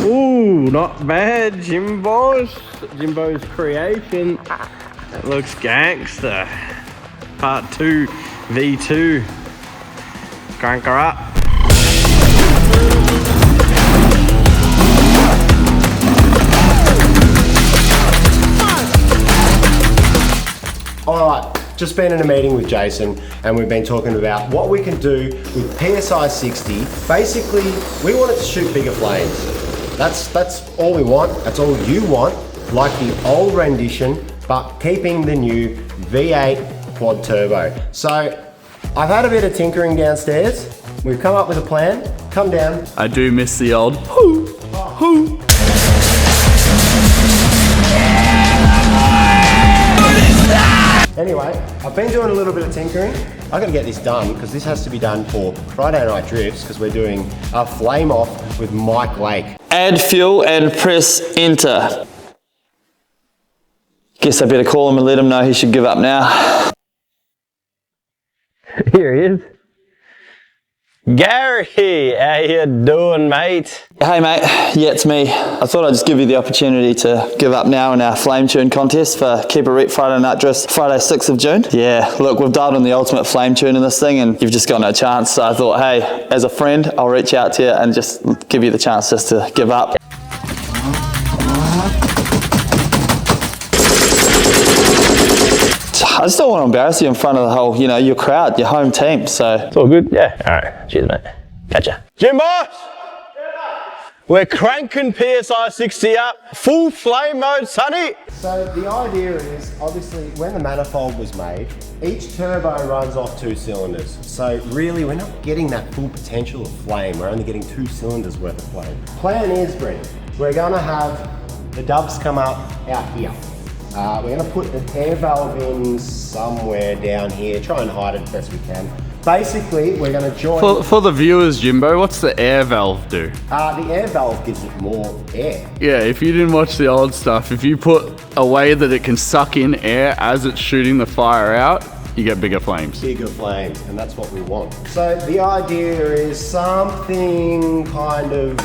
Ooh, not bad, Jimbo's creation. That looks gangster. Part 2, V2. Crank her up. Alright, just been in a meeting with Jason and we've been talking about what we can do with PSI.60. Basically, we want it to shoot bigger flames. That's all we want, that's all you want, like the old rendition, but keeping the new V8 quad turbo. So, I've had a bit of tinkering downstairs. We've come up with a plan, come down. I do miss the old hoo, hoo. Anyway, I've been doing a little bit of tinkering. I gotta get this done because this has to be done for Friday night drifts because we're doing a flame off with Mike Lake. Add fuel and press enter. Guess I better call him and let him know he should give up now. Here he is. Gary, how you doing, mate? Hey mate, yeah, it's me. I thought I'd just give you the opportunity to give up now in our flame tune contest for Keep a Reet Friday Night Drifts, Friday 6th of June. Yeah, look, we've dialed on the ultimate flame tune in this thing and you've just got no chance. So I thought, hey, as a friend, I'll reach out to you and just give you the chance just to give up. I just don't want to embarrass you in front of the whole, you know, your crowd, your home team, so. It's all good, yeah. All right, cheers, mate. Catcha. Jimbo! We're cranking PSI.60 up, full flame mode, sonny. So the idea is, obviously, when the manifold was made, each turbo runs off 2 cylinders. So really, we're not getting that full potential of flame. We're only getting 2 cylinders worth of flame. Plan is, Brent, we're gonna have the dubs come up out here. We're gonna put the air valve in somewhere down here, try and hide it as best we can. Basically, we're gonna join... For the viewers, Jimbo, what's the air valve do? The air valve gives it more air. Yeah, if you didn't watch the old stuff, if you put a way that it can suck in air as it's shooting the fire out, you get bigger flames. Bigger flames, and that's what we want. So the idea is something kind of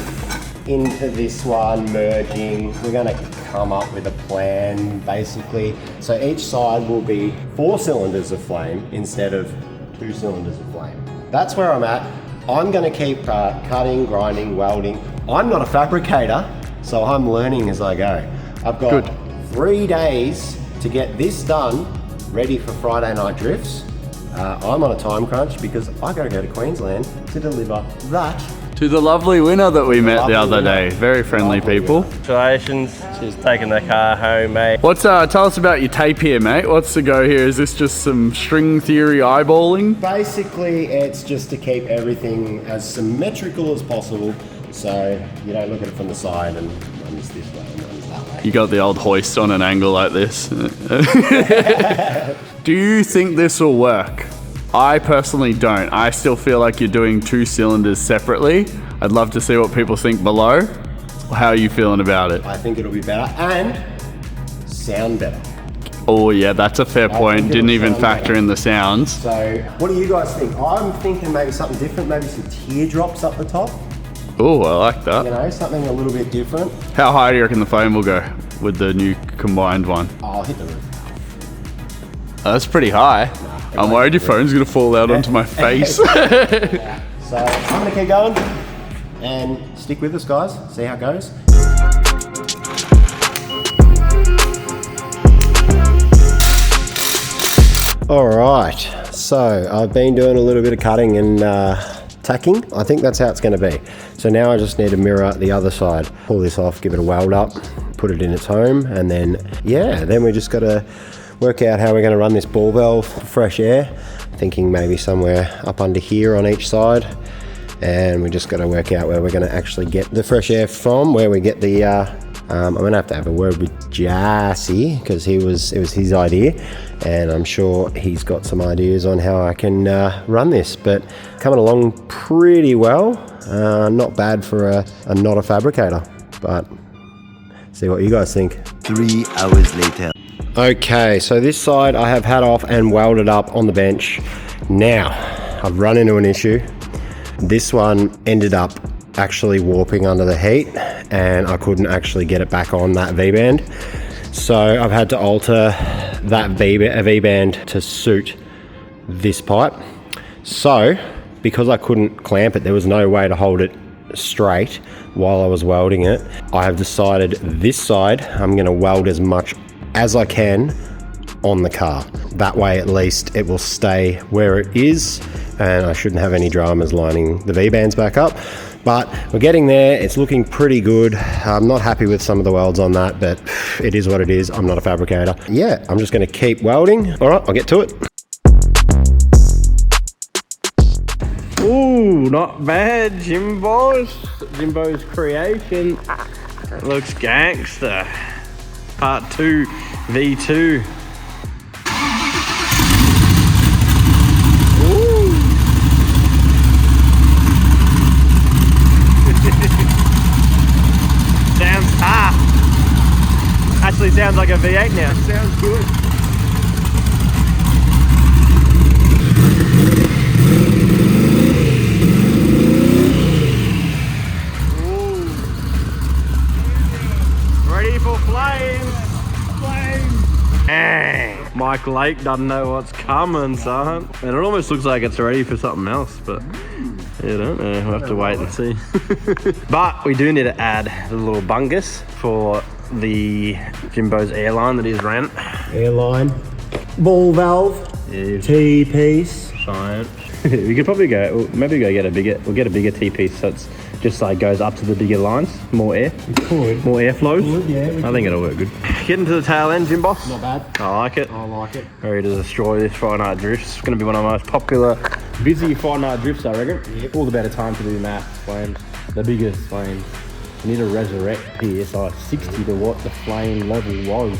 into this one, merging. We're gonna come up with a plan, basically. So each side will be 4 cylinders of flame instead of 2 cylinders of flame. That's where I'm at. I'm gonna keep cutting, grinding, welding. I'm not a fabricator, so I'm learning as I go. I've got 3 days to get this done, ready for Friday night drifts. I'm on a time crunch because I gotta go to Queensland to deliver that. To the lovely winner that we met the other day. Very friendly people. Congratulations, she's taking the car home, mate. What's tell us about your tape here, mate. What's the go here? Is this just some string theory eyeballing? Basically, it's just to keep everything as symmetrical as possible, so you don't look at it from the side and one's this way and one's that way. You got the old hoist on an angle like this. Do you think this will work? I personally don't. I still feel like you're doing 2 cylinders separately. I'd love to see what people think below. How are you feeling about it? I think it'll be better and sound better. Oh yeah, that's a fair point. Didn't even factor in the sounds. So, what do you guys think? I'm thinking maybe something different, maybe some teardrops up the top. Oh, I like that. You know, something a little bit different. How high do you reckon the flame will go with the new combined one? I'll hit the roof. Oh, that's pretty high. I'm worried your phone's gonna fall out onto my face. Yeah. So I'm gonna keep going and stick with us, guys. See how it goes. All right, so I've been doing a little bit of cutting and tacking. I think that's how it's gonna be. So now I just need to mirror the other side. Pull this off, give it a weld up, put it in its home, and then, yeah, then we just gotta work out how we're going to run this ball valve for fresh air. Thinking maybe somewhere up under here on each side, and we just got to work out where we're going to actually get the fresh air from, where we get the I'm going to have a word with Jassy because it was his idea, and I'm sure he's got some ideas on how I can run this, but coming along pretty well. Not bad for a not a fabricator, but see what you guys think. 3 hours later. Okay, so this side I have had off and welded up on the bench. Now, I've run into an issue. This one ended up actually warping under the heat, and I couldn't actually get it back on that V-band. So I've had to alter that V-band to suit this pipe. So because I couldn't clamp it, there was no way to hold it straight while I was welding it. I have decided this side I'm going to weld as much as I can on the car. That way at least it will stay where it is, and I shouldn't have any dramas lining the V-bands back up. But we're getting there. It's looking pretty good. I'm not happy with some of the welds on that, but it is what it is. I'm not a fabricator. Yeah, I'm just going to keep welding. All right, I'll get to it. Ooh, not bad, Jimbo's creation. It looks gangster. Part 2, V2. Ooh. Sounds tough. Actually sounds like a V8 now. Sounds good. Ready for flames! Flames! Mike Lake doesn't know what's coming, son. And it almost looks like it's ready for something else, but you don't know. We'll have to wait and see. But we do need to add the little bungus for the Jimbo's airline that he's ran. Airline, ball valve, T-piece. Science. We could probably go, maybe go get a bigger, we'll get a bigger T-piece so it's just like goes up to the bigger lines, more air. More air flows. I think it'll work good. Getting to the tail end, Jim Boss. Not bad. I like it. I like it. Ready to destroy this Friday night drift. It's going to be one of the most popular, busy Friday night drifts, I reckon. Yep. All the better time to do math flames. The biggest flames. You need to resurrect PSI.60 to what the flame level was.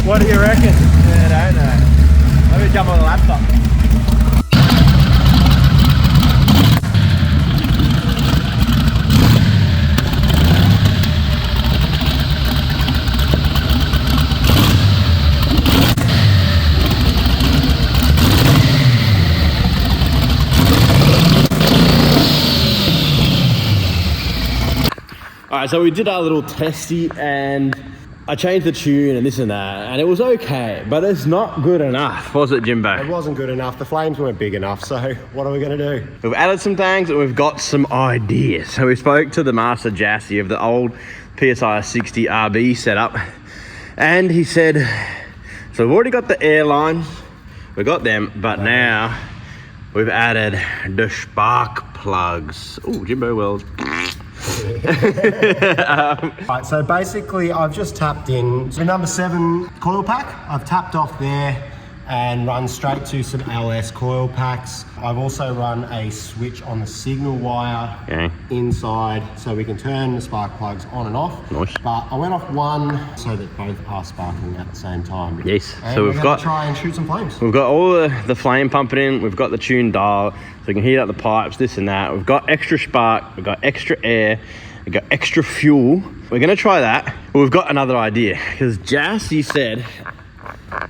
What do you reckon? I don't know. Let me jump on the laptop. Alright, so we did our little testy and I changed the tune and this and that, and it was okay, but it's not good enough, was it, Jimbo? It wasn't good enough. The flames weren't big enough, so what are we going to do? We've added some things and we've got some ideas. So we spoke to the master Jassy of the old PSI.60 RB setup, and he said, so we've already got the airlines, we got them, but now we've added the spark plugs. Oh, Jimbo Wells. Right, so basically I've just tapped in the number 7 coil pack. I've tapped off there and run straight to some LS coil packs. I've also run a switch on the signal wire inside so we can turn the spark plugs on and off. Nice. But I went off one so that both are sparking at the same time. Yes, and so we've got try and shoot some flames. We've got all the flame pumping in, we've got the tune dial, so we can heat up the pipes, this and that. We've got extra spark, we've got extra air, we've got extra fuel. We're gonna try that. But we've got another idea, because Jassy said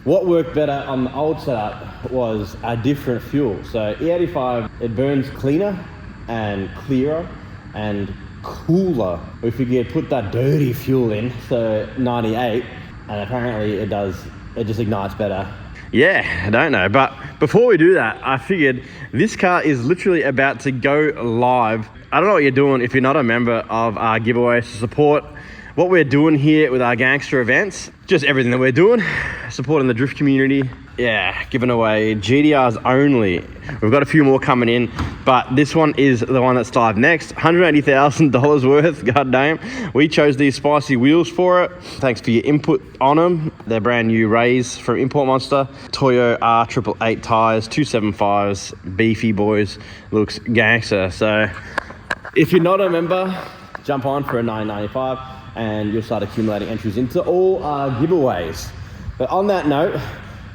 what worked better on the old setup was a different fuel. So E85, it burns cleaner and clearer and cooler. We figured put that dirty fuel in, so 98, and apparently it just ignites better. Yeah, I don't know, but before we do that, I figured this car is literally about to go live. I don't know what you're doing if you're not a member of our giveaways to support what we're doing here with our gangster events. Just everything that we're doing, supporting the drift community. Yeah, giving away GDRs only. We've got a few more coming in, but this one is the one that's live next. $180,000 worth, goddamn. We chose these spicy wheels for it. Thanks for your input on them. They're brand new Rays from Import Monster. Toyo R888 tires, 275s, beefy boys. Looks gangster. So if you're not a member, jump on for a $9.95 and you'll start accumulating entries into all our giveaways. But on that note,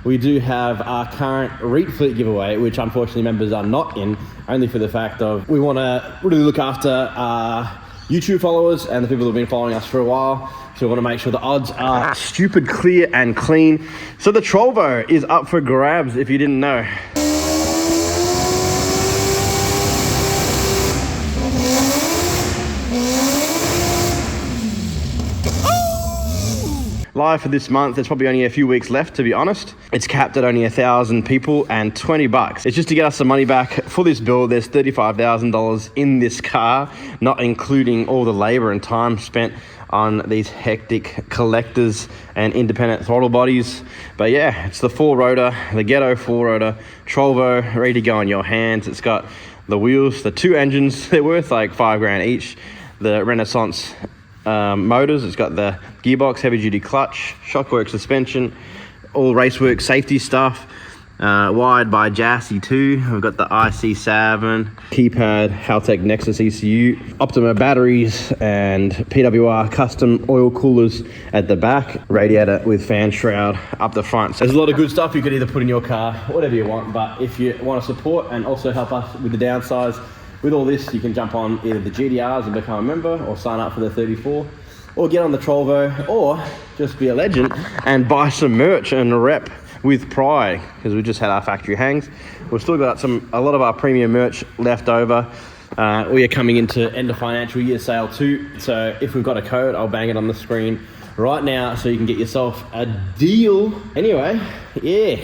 we do have our current Reet fleet giveaway, which unfortunately members are not in, only for the fact of we want to really look after our YouTube followers and the people who've been following us for a while. So we want to make sure the odds are stupid clear and clean. So the Trollvo is up for grabs if you didn't know. Live for this month, there's probably only a few weeks left, to be honest. It's capped at only 1,000 people and 20 bucks. It's just to get us some money back for this build. There's $35,000 in this car, not including all the labor and time spent on these hectic collectors and independent throttle bodies. But yeah, it's the 4-rotor, the Ghetto 4-rotor Trollvo, ready to go in your hands. It's got the wheels, the 2 engines, they're worth like $5,000 each. The Renaissance motors, it's got the gearbox, heavy duty clutch, shockwork suspension, all racework safety stuff, wired by Jassy 2. We've got the IC7 keypad, Haltech Nexus ECU, Optima batteries, and PWR custom oil coolers at the back, radiator with fan shroud up the front. So there's a lot of good stuff you could either put in your car, whatever you want, but if you want to support and also help us with the downsize with all this, you can jump on either the GDRs and become a member, or sign up for the 34, or get on the Trollvo, or just be a legend and buy some merch and rep with pride, because we just had our factory hangs. We've still got a lot of our premium merch left over. We are coming into end of financial year sale too, so if we've got a code, I'll bang it on the screen right now so you can get yourself a deal. Anyway, yeah,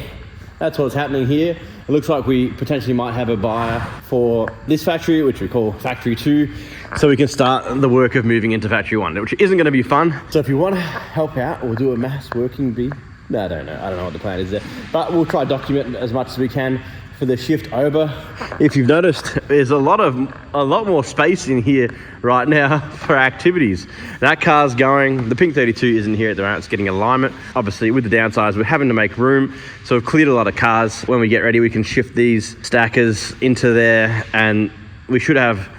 that's what's happening here. It looks like we potentially might have a buyer for this factory, which we call Factory 2, so we can start the work of moving into Factory 1, which isn't going to be fun. So if you want to help out or do a mass working bee, no, I don't know what the plan is there, but we'll try to document as much as we can for the shift over. If you've noticed, there's a lot more space in here right now for activities. That car's going, the Pink 32 isn't here at the moment, it's getting alignment. Obviously with the downsize, we're having to make room, so we've cleared a lot of cars. When we get ready, we can shift these stackers into there, and we should have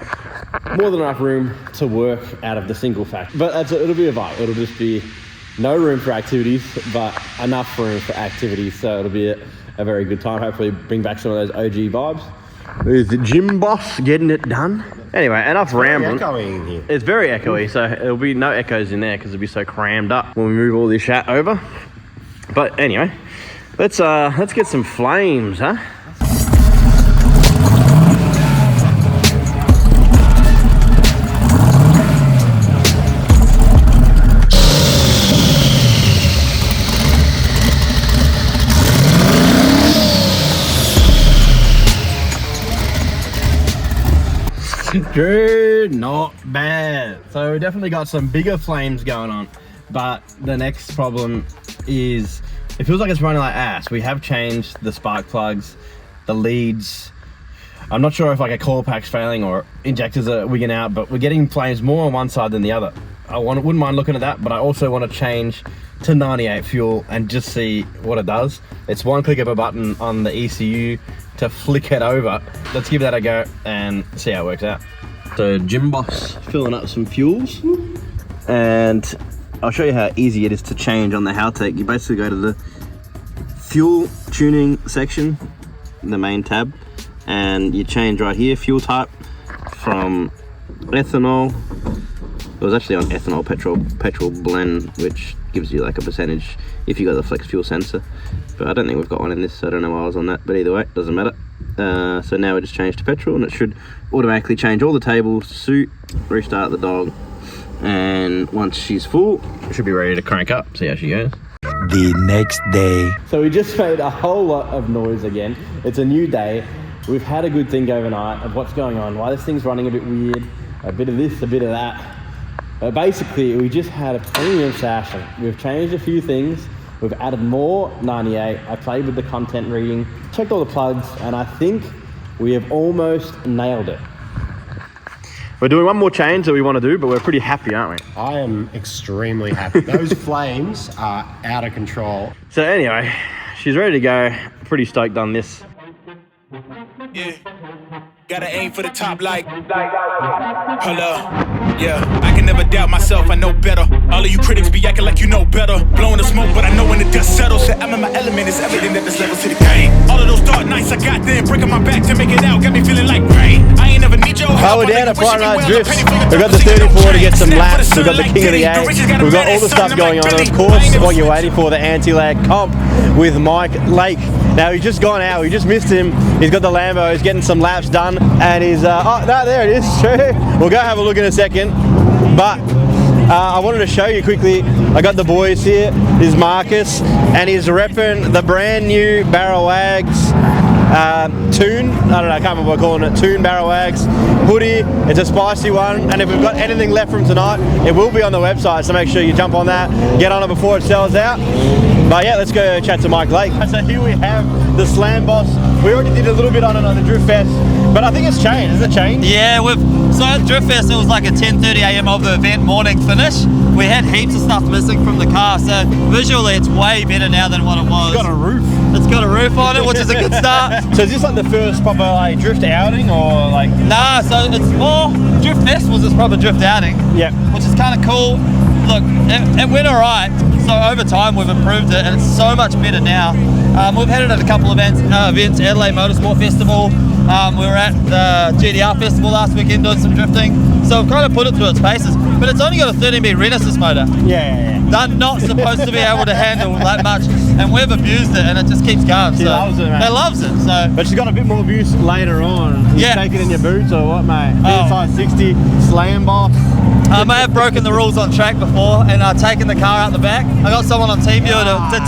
more than enough room to work out of the single factory. But it'll be a vibe. It'll just be no room for activities, but enough room for activities, so it'll be a very good time. Hopefully bring back some of those OG vibes. There's the gym boss getting it done. Anyway, enough rambling. Echoing in here. It's very echoey, so there'll be no echoes in there because it'll be so crammed up when we move all this chat over. But anyway, let's get some flames, huh? Dude, not bad. So we definitely got some bigger flames going on, but the next problem is it feels like it's running like ass. We have changed the spark plugs, the leads. I'm not sure if like a coil pack's failing or injectors are wigging out, but we're getting flames more on one side than the other. Wouldn't mind looking at that, but I also want to change to 98 fuel and just see what it does. It's one click of a button on the ECU to flick it over. Let's give that a go and see how it works out. So Gym Boss filling up some fuels, and I'll show you how easy it is to change on the Haltech. You basically go to the fuel tuning section, the main tab, and you change right here, fuel type from ethanol. It was actually on ethanol petrol blend, which gives you like a percentage if you got the flex fuel sensor, but I don't think we've got one in this, so I don't know why I was on that, but either way, it doesn't matter. So now we just change to petrol, and it should automatically change all the tables to suit, restart the dog, and once she's full, it should be ready to crank up. See how she goes. The next day. So we just made a whole lot of noise again. It's a new day. We've had a good think overnight of what's going on, why this thing's running a bit weird, a bit of this, a bit of that. But basically, we just had a premium session. We've changed a few things. We've added more 98. I played with the content reading, checked all the plugs, and I think we have almost nailed it. We're doing one more change that we want to do, but we're pretty happy, aren't we? I am extremely happy. Those flames are out of control. So anyway, she's ready to go. Pretty stoked on this. Yeah. Gotta aim for the top like, hold up, yeah. I can never doubt myself, I know better. All of you critics be acting like you know better. Blowing the smoke, but I know when the dust settles that I'm in my element. It's evident that this level to the game. All of those dark nights I got then, breaking my back to make it out, got me feeling like rain. I ain't never need your help. We're down at Friday Night Drifts. We've got the 34 to get some laps. We've got the King of the 8. We've got all the stuff going on. And of course, what you're waiting for, the anti-lag comp with Mike Lake. Now, he's just gone out. We just missed him. He's got the Lambo. He's getting some laps done. And he's, oh, no, there it is. True. We'll go have a look in a second. But I wanted to show you quickly. I got the boys here. This is Marcus. And he's repping the brand new Barrow Wags Toon. I don't know, I can't remember what we're calling it. Toon Barrow Wags hoodie. It's a spicy one. And if we've got anything left from tonight, it will be on the website. So make sure you jump on that. Get on it before it sells out. But yeah, let's go chat to Mike Lake. So here we have the SLAMBO. We already did a little bit on it on the Drift Fest, but I think it's changed. Has it changed? Yeah, so at Drift Fest it was like a 10:30 a.m. of the event morning finish. We had heaps of stuff missing from the car, so visually it's way better now than what it was. It's got a roof. It's got a roof on it, which is a good start. So is this like the first proper like drift outing or like? Nah, so it's more, Drift Fest was this proper drift outing. Yeah. Which is kind of cool. Look, it went alright. So over time we've improved it and it's so much better now. We've had it at a couple of events, Adelaide Motorsport Festival. We were at the GDR Festival last weekend doing some drifting. So we've kind of put it through its paces. But it's only got a 13-beat Renesis motor. Yeah. They're not supposed to be able to handle that much. And we've abused it and it just keeps going. She loves it, mate. They loves it, so. But she's got a bit more abuse later on. You Yeah. take it in your boots or what, mate? Oh. PSI.60, SLAMBO. I may have broken the rules on track before and taken the car out the back. I got someone on TeamViewer to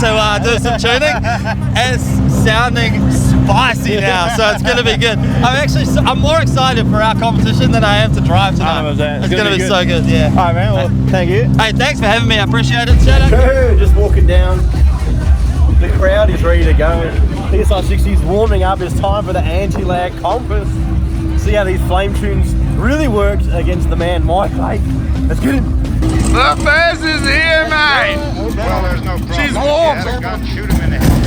do some tuning and it's sounding spicy now, so it's going to be good. I'm more excited for our competition than I am to drive tonight. 100%. It's going to be so good, yeah. All right, man. Well, thank you. Hey, thanks for having me. I appreciate it. Shout out. Just walking down. The crowd is ready to go. PSI.60 is warming up. It's time for the anti-lag compass. See how these flame tunes really worked against the man Mike Lake. Let's get him. The fez is here, mate. Well, there's no problem. She's warm. If you had a gun, shoot him in the head.